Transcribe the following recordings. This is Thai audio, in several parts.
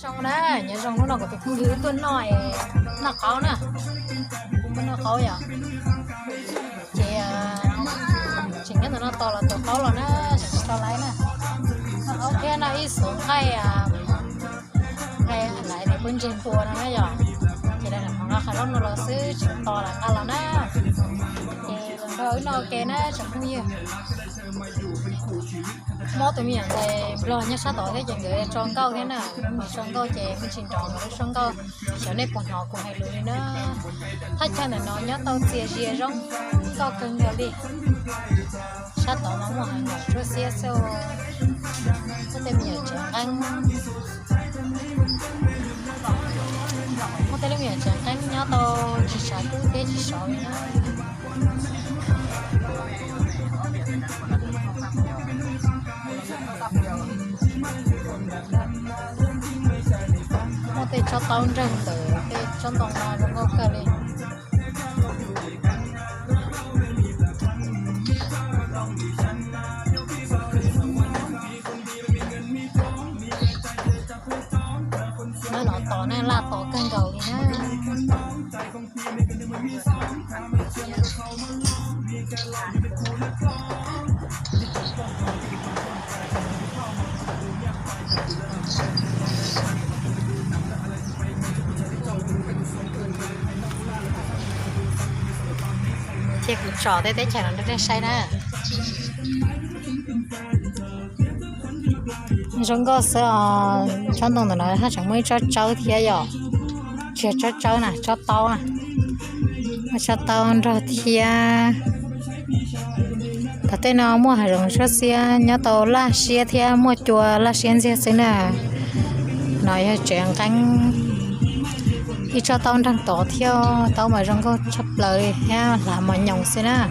trong đó nhớ trong nó có cái thứ tuần nổi nó khó nè nó khó vậy chỉ nhất là nó to là tổ khó rồi nó to lấy nè ok nó ít xuống hay hay lại để quên trên tua nó vậy chỉ đây là nó khá lắm nó là xứ to là cao là nó thì rồi nó ok nó chẳng không nhiều mỗi tụi mình thì lo nhớ sát tội thế chẳng người tròn câu thế nào tròn câu chè mình xin tròn rồi tròn câu trở nên bọn họ cùng hay lùi nữa thắt chân là nó nhớ tao chia rong câu cưng rồi đi sát tội mà mọi người rồi xia sâu có thể mình chẳng anh có thể mình chẳng anh nhớ tao chỉ sợ cứ thế chỉ sợ nữa một cái cho tao rừng từ cái cho tao mà rừng có cả đi nó tỏ này là tỏ cân cầu đi ha chiếc trò tới chả nó đến say nè chúng có sợ trong đồng nó ha chẳng mấy cho cháu thì giờ chỉ cho cháu nè cho tao rồi thì thật tên nó mua hàng rong cho xe nhớ tao là xe thì mua chùa là xe xe nè nói chuyện canh đi cho tao đang tỏ theo tao mà rong có chấp lời ha là mà nhộng xe nè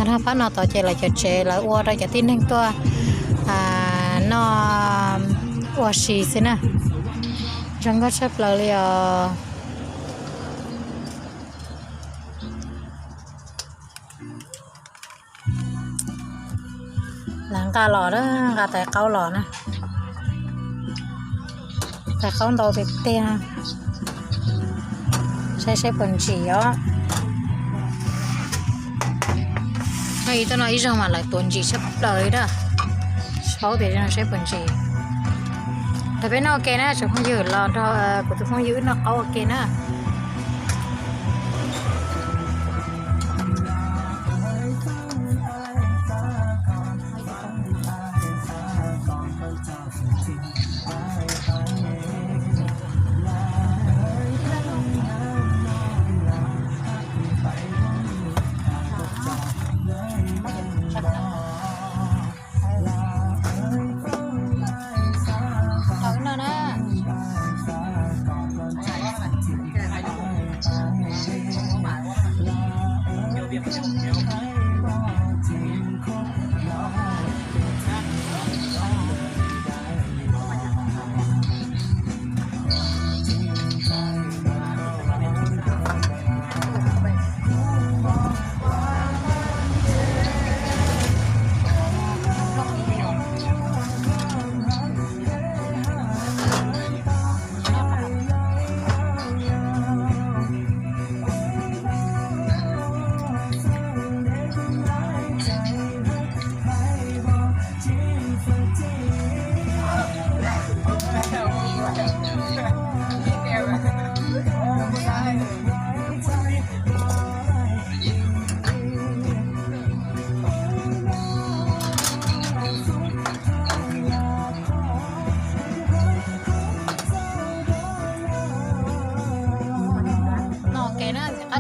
nó phát nó tỏ chơi lại cho chơi lại qua đây cho tin anh tôi nó qua xì xe nè rong có chấp lời làm cá lò đó cá tại câu lò nè tại câu đầu việc tiền sẽ phần chỉ đó hay tôi nói rằng mà lại tuần chỉ sắp tới đó 6 thì nó sẽ phần chỉ tại vì nó ok nè chứ không giữ lò cho của tôi không giữ nó ok nè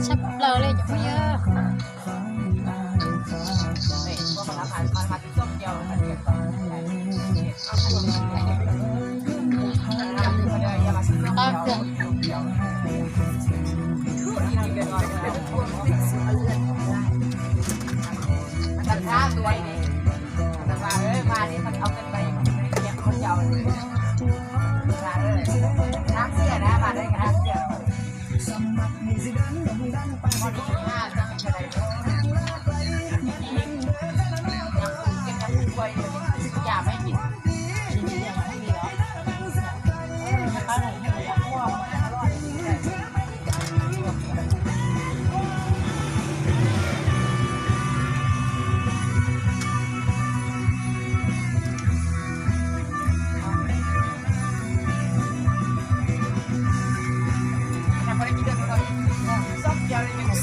sắp lờ lên chút nhớ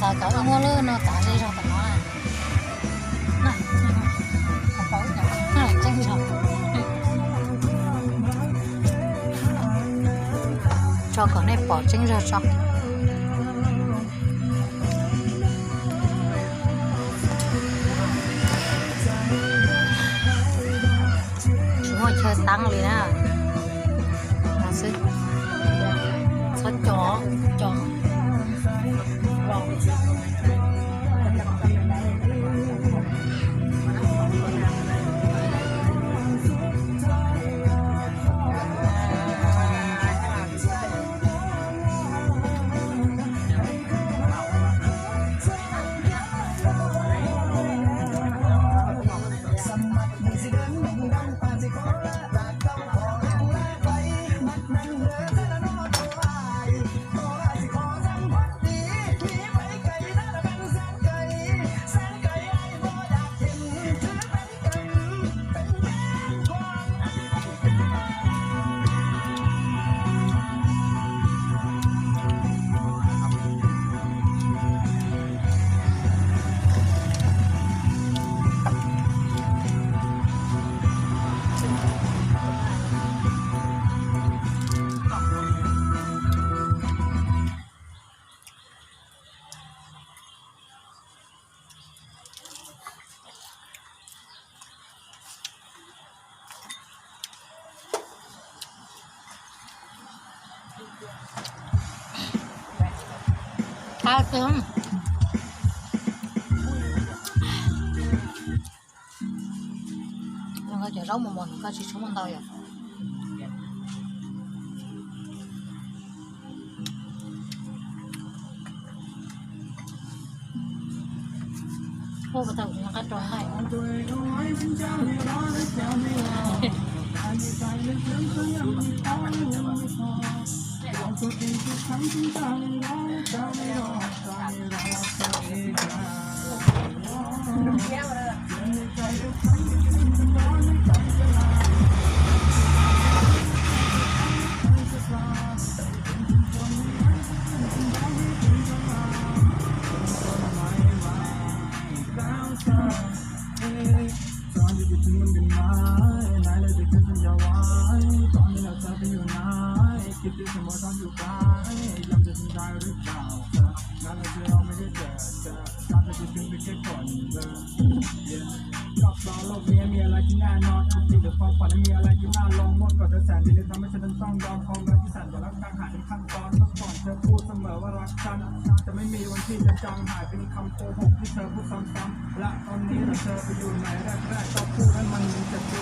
là cả cái mua lơ nó cả dây rồi nó này không có nhỏ này chân rồi cho con này bỏ chân ra cho chúng tôi chơi tăng liền á là sức sao chó khá sớm nhưng mà chỉ rau một có chỉ số một thôi à cô bắt đầu nó cắt tròn nàyจะไม่มีวันที่จะจางหายเป็นคำโกหกที่เธอพูดซ้ำๆและตอนนี้เธอไปอยู่ไหนแรกๆก็พูดให้มันจะดี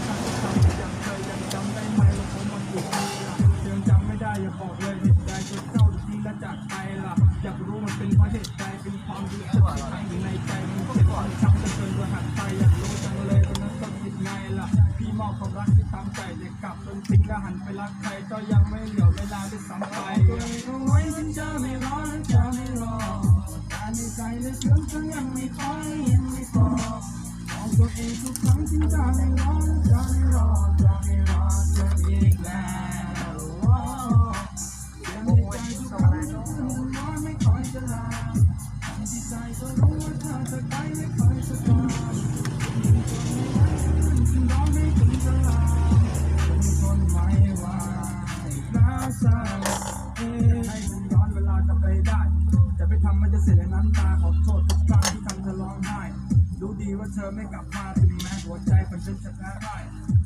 ฉันจะทำอย่างเธอยังจำได้ไหมว่าผมมันอยู่ที่ยังจำไม่ได้อย่าบอกเลยเหตุใดจนเจ้าทิ้งและจากไปล่ะอยากรู้มันเป็นเพราะเหตุใดเป็นความรู้สึกที่ขังอยู่ในใจมันเจ็บมันช้ำจะเกินกว่าหักไปอยากรู้จังเลยตอนนั้นต้องคิดไงล่ะพี่มอบความรักที่ตามใจเด็กกลับจนทิ้งและหันไปรักใครก็ยังไม่เหลือเวลาด้วยซ้ำไปฉันจะไม่รอและจะไม่รอการในใจและเชื่อฉันยังไม่คอยยังไม่พอบอกตัวเองทุกครั้งฉันจะไม่รอและจะไม่รอจะไม่รอเธออีกแล้วยังในใจทุกครั้งฉันน้อยไม่คอยจะลาทำที่ใจก็รู้ว่าเธอจะไปไม่คอยจะรอฉันรอไม่ถึงจะลาเป็นคนไม่ไหวแล้วสักให้ผมย้อนเวลากลับไปได้จะไปทำมันจะเสียน้ำตาขอโทษทุกครั้งที่ทำเธอร้องไห้รู้ดีว่าเธอไม่กลับมาถึงแม้หัวใจมันจะแพ้ได้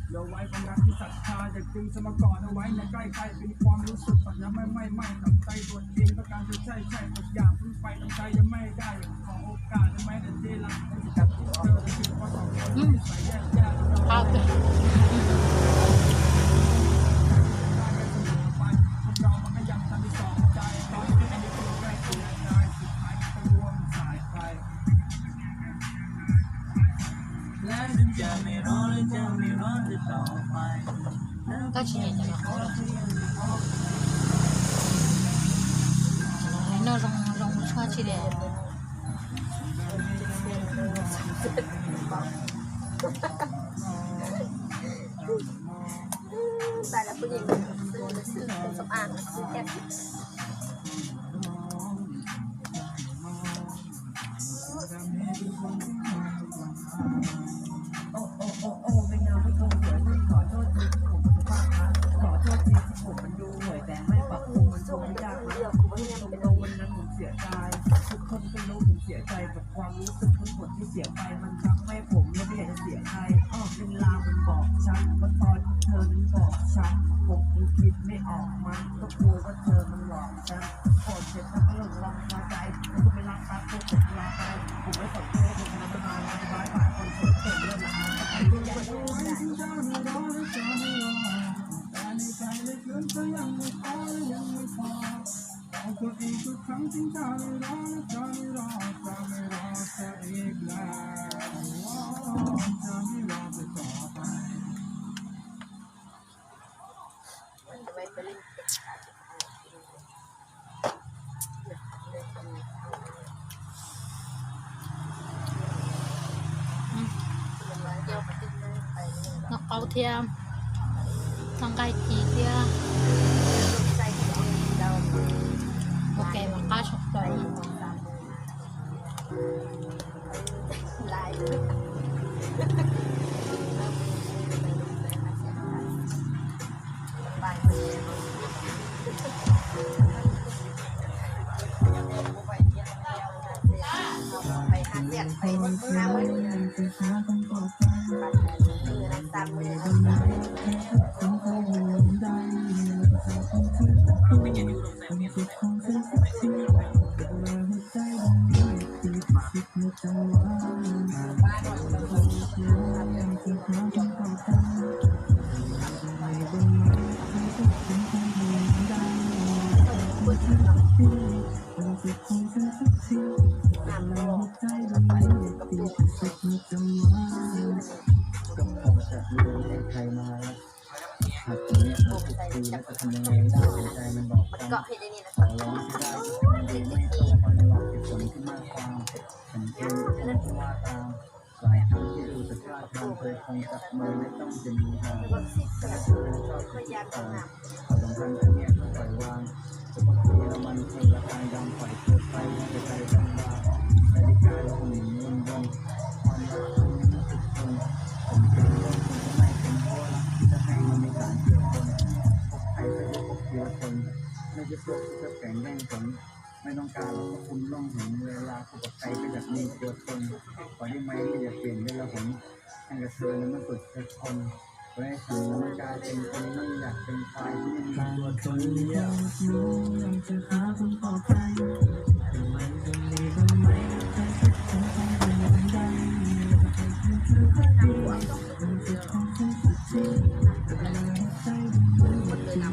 เหลือไว้ความรักที่ศรัทธาอยากดึงสมกรเอาไว้ในใกล้ๆเป็นความรู้สึกฝันยังไม่ตัดใจตัวเองต้องการจะใช่ทุกอย่างพึ่งไปตั้งใจยังไม่ได้ขอโอกาสได้ไหมแต่ที่รักที่จับที่เธอที่ว่าสองคนที่ใส่แย่ก็chỉ nhìn là khó rồi nó rong xoa chỉ để tại làผู้หญิงซื้อสำอางซื้อแค่ ผมมันดูห่วยแต่ไม่ปรับปรุงมันดูไม่ยากนะวันนั้นผมเสียใจทุกคนก็รู้ผมเสียใจกับความรู้สึกทั้งหมดที่เสียไปมันทำให้ผมไม่อยากจะเสียใครเวลามันบอกฉันว่าตอนที่เธอนั้นบอกฉันผมยังคิดไม่ออกมันก็กลัวว่าเธอมันหลอกฉันพอเสร็จแล้วก็หลงลองคาใจแล้วก็ไม่รักตาโคตรลาไปผมไม่สนใจผมทำมานานแล้วบ้านฝ่ายคนสวยเต็มเลยนะไอ้เรื่องมันไม่ได้แต่ในใจลึกๆก็ยังไม่พอยังไม่พอเอาตัวเองทุกครั้งที่จะไม่รอจะไม่รอจะไม่รอเธออีกแล้วจะไม่รอไปต่อไปngọc âu thiam thằng gai chỉ thia ok mà cá sọc đầyเกาะให้ได้นี่นะครับหลายครั้งที่ดูสภาพมันเคยคงจับมือไม่ต้องจะมีหางพยายามทำสำคัญอันเนี้ยต้องปล่อยวางสุขภาพแล้วมันคงราคายอมปล่อยเธอไปไม่ใจลำบากนาฬิกาเราหมุนวนความรักมันไม่ติดทนผมเป็นเรื่องคงไม่เป็นเพราะรักที่จะให้มันมีการเกี่ยวคนพบใครก็จะพบเกี่ยวคนไม่ใช่พวกที่จะแข่งแย่งผลไม่ต้องการหรอกว่าคุณต้องเห็นเวลาคู่กับใครก็อยากมีตัวตนขอได้ไหมอย่าเปลี่ยนเวลาผมให้กับเธอนั้นมันสุดเธอคนไว้ฉันมันกลายเป็นคนไม่อยากเป็นชายที่ไม่มีตัวตนอยากจะหาคนต่อไปมันจะมีบ้างไหมใครสักคนคงเป็นได้มันจะของฉันสักทีแต่เวลาใจมันหมดเลยนะ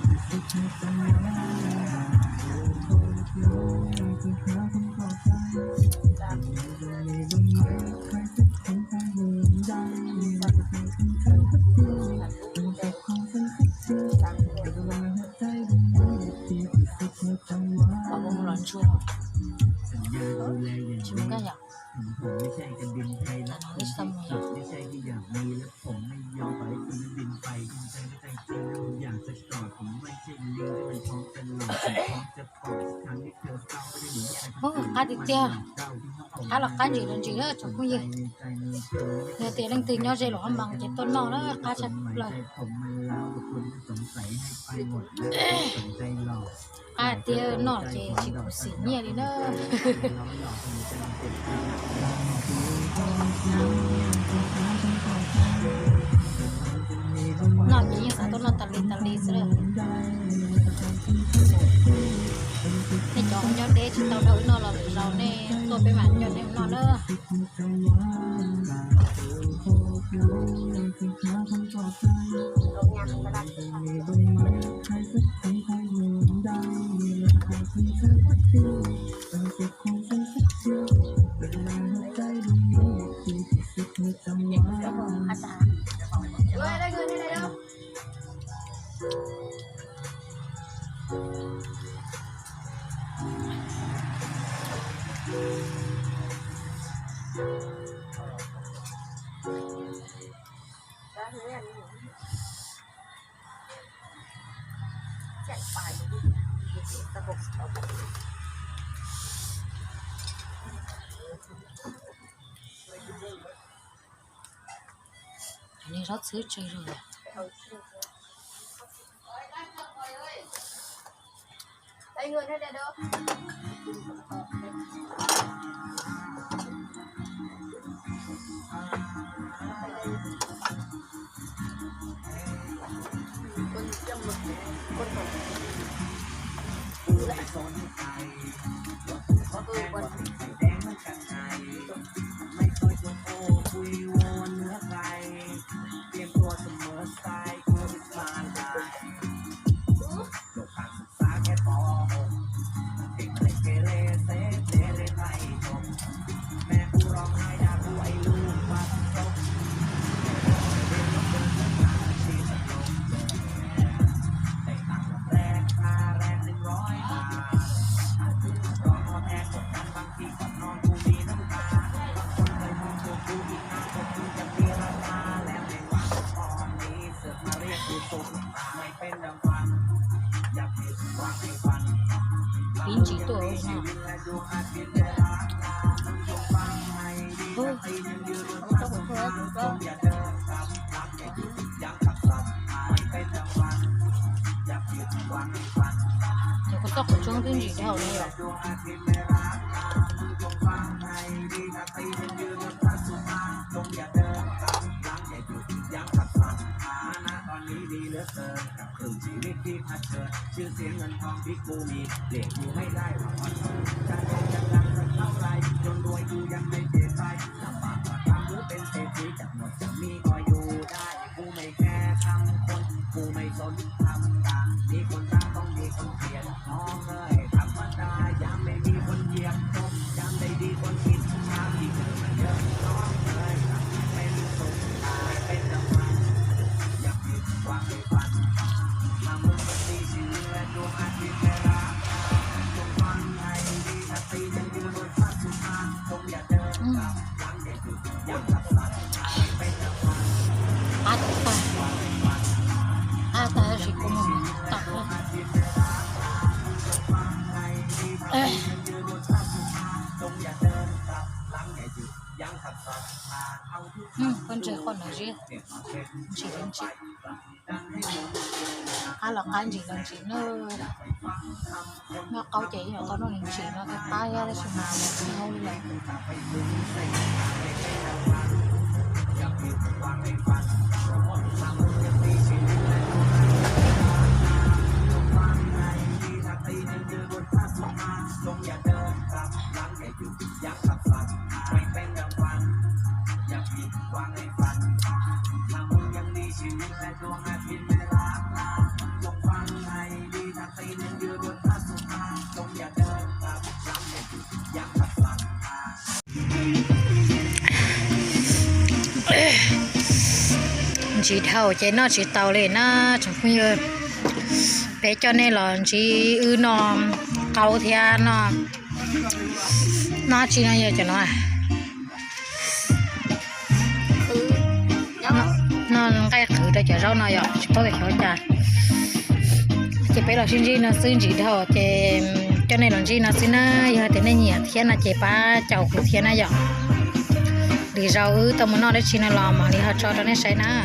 chúng ta nhở ผมไม่ใช่จะบินไปแล้วไม่ใช่ที่อยากมีแล้วผมไม่ยอมปล่อยให้คุณบินไปจริงใจไม่ใจจริงแล้วอยากจะกอดผมไม่ใช่ลิงที่มันท้องจะหลอกผมท้องจะปอดครั้งที่เธอเศร้าไม่ได้หนีใคร cá thịt tia cá là cá gì lần chỉ đó chẳng có gì giờ tiền đang tiền nhau dây lỗ bằng chỉ tôn nó đó cá chặt lời cá tia nó chỉ có xỉ nhẹ đi đó nó chỉ như sao tôn nó tali rồi cái chỗ cho để chỉ tao đỡ nó là rau nè tôi phải bán cho nên nó nữa anh ấy rót sữa chơi rồi เงินให้เด้อpinchiตัวเนาะโอ้เดี๋ยวก็ต้องช่วงที่จีเท่านี้หรอชื่อเสียงเงินทองที่กูมีเด็กกูไม่ได้หรอกจะดังสักเท่าไรจนรวยกูยังไม่เสียใจลำบากกว่าทำกูเป็นเศรษฐีจะหมดจะมีก็อยู่ได้กูไม่แค่ทำคนกูไม่สนทำตามมีคนรักต้องมีคนเกลียดน้องเอ้ยธรรมดายังไม่มีคนเหยียบตกยังไม่ดีคนกินชาที่เจอมาเยอะน้องเอ้ยเป็นสุขตายเป็นรางวัลอยากมีความไม่ฝันมามึงก็ตีชื่อและดวงอาทิตย์ไม่รักจงฟังให้ดีถ้าตียังยืนบนฟ้าสุดท้ายคงอย่าเดินกลับหลังอย่าหยุดอย่าหลับสัตว์เป็นรางวัลAta así como tajo. Con chơi con nói gì? Chỉ đến chị. Là cái gì là chị nó câu chị là con nó liền chị nó cái tay ra xem nào nó ngâu lên. Chị thầu chế nó chỉ tàu lên nó chẳng bao nhiêu bé cho nên là chị nó cầu theo nó chỉ nó giờ cho nó cái khử để cho rau nó giờ có cái khói trà chị bé là xin gì nó xin chị thầu chị cho nên là chị nó xin nó giờ thì nó nhiều thiên là chị ba chầu của thiên nó giờ đi rau tao muốn nó để chị nó làm mà đi học cho nó say na